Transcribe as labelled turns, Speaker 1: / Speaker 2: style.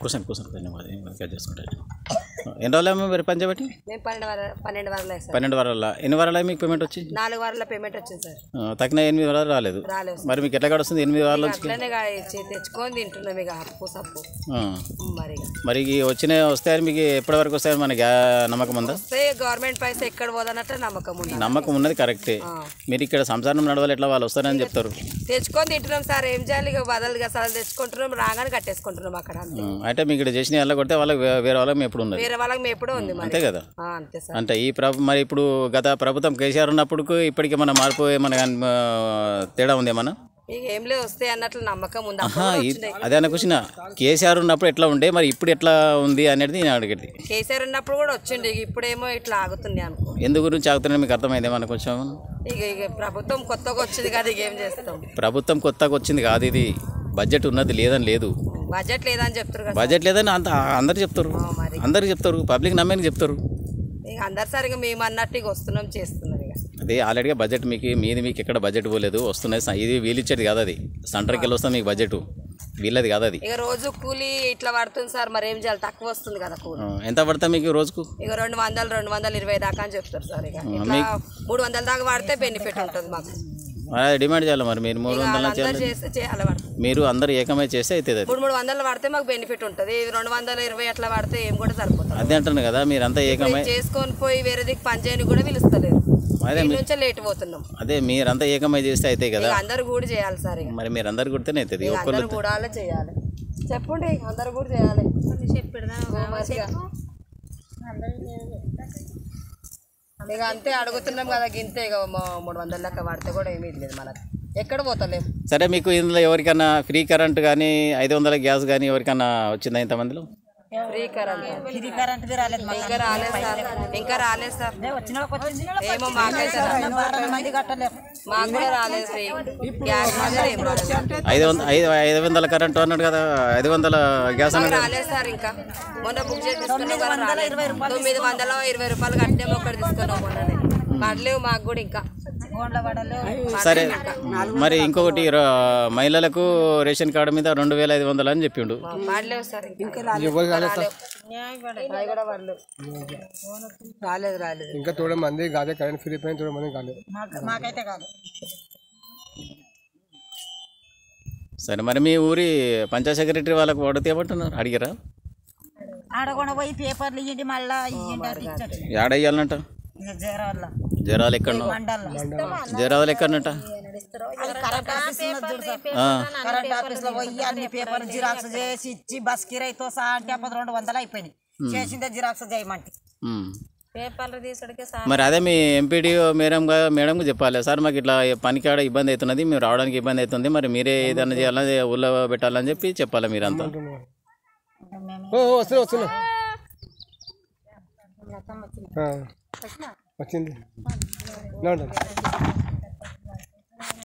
Speaker 1: కూర్చొని కూర్చొని చేసుకుంటాను. ఎన్ని రోజులు మీరు పని చేయబట్టి?
Speaker 2: మేము 12 వారాలు
Speaker 1: 12 వారాల. ఎన్ని వారాలు మీకు పేమెంట్ వచ్చి?
Speaker 2: 4 వారాల పేమెంట్ వచ్చింది సార్.
Speaker 1: తగిన 8 వారాలు రాలేదు. మరి మీకు ఎట్లా గడుస్తుంది 8 వారాలు వచ్చి?
Speaker 2: తెచ్చుకొని తింటున్నాం ఇక అప్పు సప్పు.
Speaker 1: మరి వస్తాయని మీకు ఎప్పటి వరకు వస్తాయని మనకి నమ్మకం ఉందా?
Speaker 2: గవర్నమెంట్ పైసా ఎక్కడ పోదన్నట్టు నమ్మకం ఉంది.
Speaker 1: నమ్మకం ఉన్నది కరెక్టే. మీరు ఇక్కడ సంసారం నడవాలి ఎట్లా వాళ్ళు వస్తారని చెప్తారు.
Speaker 2: తెచ్చుకొని తింటున్నాం సార్. ఏం చేయాలి ఇక బదలుగా సార్ తెచ్చుకుంటున్నాం, రాగానే కట్టేసుకుంటున్నాం అక్కడ.
Speaker 1: అంటే మీకు ఇక్కడ చేసిన ఎలా కొడితే వాళ్ళకి వేరే వాళ్ళకి ఎప్పుడు ఉన్నది,
Speaker 2: వేరే వాళ్ళకి ఎప్పుడో ఉంది.
Speaker 1: అంతే కదా?
Speaker 2: అంతే సార్.
Speaker 1: అంటే ఈ మరి ఇప్పుడు గత ప్రభుత్వం కేసీఆర్ ఉన్నప్పుడు ఇప్పటికి మన మార్పు ఏమన్నా తేడా ఉంది ఏమన్నా?
Speaker 2: ఏం లేదు వస్తాయి అన్నట్లు నమ్మకం ఉంది.
Speaker 1: అదే అన్న క్వశ్చన్. కేసీఆర్ ఉన్నప్పుడు ఎట్లా ఉండే, మరి ఇప్పుడు ఎట్లా ఉంది అనేది నేను అడిగేది.
Speaker 2: కేసీఆర్ ఉన్నప్పుడు కూడా వచ్చింది, ఇప్పుడేమో ఇట్లా ఆగుతుంది అనుకో.
Speaker 1: ఎందు గురించి ఆగుతున్నాయి మీకు అర్థమైందేమన్నా కొంచెం?
Speaker 2: ఇక ప్రభుత్వం కొత్తగా వచ్చింది కదా, ఇక ఏం చేస్తాం.
Speaker 1: ప్రభుత్వం కొత్తగా వచ్చింది కాదు, ఇది బడ్జెట్ ఉన్నది లేదని లేదు.
Speaker 2: బడ్జెట్ లేదని చెప్తారు.
Speaker 1: బడ్జెట్ లేదని అందరు చెప్తారు, అందరికి చెప్తారు, పబ్లిక్ నమ్మని చెప్తారు.
Speaker 2: ఇక అందరు సార్ ఇక మేము అన్నట్టు ఇక వస్తున్నాం చేస్తున్నారు.
Speaker 1: అదే ఆల్రెడీగా బడ్జెట్ మీకు ఎక్కడ బడ్జెట్ పోలేదు, వస్తున్నాయి. ఇది వీళ్ళు ఇచ్చేది కాదు, అది సెంటర్కి వెళ్ళి వస్తుంది మీకు బడ్జెట్, వీళ్ళది కాదు అది. ఇక
Speaker 2: రోజు కూలీ ఇట్లా పడుతుంది సార్, మరి ఏం చేయాలి, తక్కువ వస్తుంది కదా కూలీ.
Speaker 1: ఎంత పడతా మీకు రోజుకు?
Speaker 2: ఇక 220 దాకా అని చెప్తారు సార్. ఇక 300 దాకా పడితే బెనిఫిట్ ఉంటుంది మాకు.
Speaker 1: డిమాండ్ చేయాలి మరి మీరు 300
Speaker 2: చేయాలి.
Speaker 1: మీరు అందరు ఏకమై చేస్తే అవుతుంది.
Speaker 2: 300 పడితే మాకు బెనిఫిట్ ఉంటుంది. 220 అట్లా పడితే ఏం కూడా సరిపోతుంది.
Speaker 1: అదే అంటాను కదా, మీరు అంతా ఏకమై
Speaker 2: చేసుకొని పోయి వేరే దిక్కు పని చేయని కూడా పిలుస్తలేదు. నుంచే లేట్ పోతున్నాం.
Speaker 1: అదే మీరంతా ఏకమై చేస్తే అయితే కదా.
Speaker 2: అందరు కూడా చేయాలి సార్.
Speaker 1: మరి మీరు అందరు కూడితేనే అవుతుంది.
Speaker 2: అందరు కూడా చేయాలి. చెప్పండి, అందరు కూడా చేయాలి. ఇక అంతే అడుగుతున్నాం కదా, గింతే. ఇక 300 లెక్క పడితే కూడా ఏమీ లేదు మనకు, ఎక్కడ పోతలేము.
Speaker 1: సరే, మీకు ఇందులో ఎవరికన్నా ఫ్రీ కరెంట్ కానీ 500 గ్యాస్ కానీ ఎవరికన్నా వచ్చిందా ఇంతమందిలో?
Speaker 2: ఫ్రీ కరెంట్ ఇంకా రాలేదు సార్. ఏమో మాకైతే మాకు కూడా రాలేదు.
Speaker 1: 500 కరెంట్ అన్నాడు కదా, 500 గ్యాస్ అన్నాడు
Speaker 2: రాలేదు సార్. ఇంకా మొన్న బుక్ చేసి 920 రూపాయలు కట్టాము, ఒకటి తీసుకున్నాం మొన్ననే. పడలేవు మాకు కూడా ఇంకా.
Speaker 1: సరే, మరి ఇంకొకటి మహిళలకు రేషన్ కార్డు మీద 2500 అని చెప్పిండు.
Speaker 2: పడలేవు సార్, రాలేదు.
Speaker 3: ఇంకా తోడ మంది కాదే కరెంట్ ఫ్రీ పైన తోడ మంది కాలేదు,
Speaker 2: మాకైతే కాదు.
Speaker 1: సరే, మరి మీ ఊరి పంచాయత్ సెక్రటరీ వాళ్ళకు పడితే ఏమంటున్నారు, అడిగారా?
Speaker 4: ఆడకుండా పోయి పేపర్లు ఇవ్వండి, మళ్ళీ
Speaker 1: ఏడ ఇవ్వాలంట? జరాలు ఎక్కడో, జరాలు ఎక్కడనట?
Speaker 4: కరెంట్ ఆఫీస్ లో పోయి అన్ని పేపర్లు జిరాక్స్ చేసి ఇచ్చి బస్ కిరాయితో సహా అంటే 200 అయిపోయినాయి. చేసిందే జిరాక్స్ చేయమంటే
Speaker 2: పేపర్లు తీసుడికి.
Speaker 1: మరి అదే మీ ఎంపీడీ మేడంకి చెప్పాలి, సార్ మాకు ఇట్లా పనికి ఆడ ఇబ్బంది అవుతున్నది, మేము రావడానికి ఇబ్బంది అవుతుంది, మరి మీరే ఏదైనా చేయాలని ఊళ్ళో పెట్టాలని చెప్పి చెప్పాలి మీరంతా.
Speaker 3: వచ్చింది.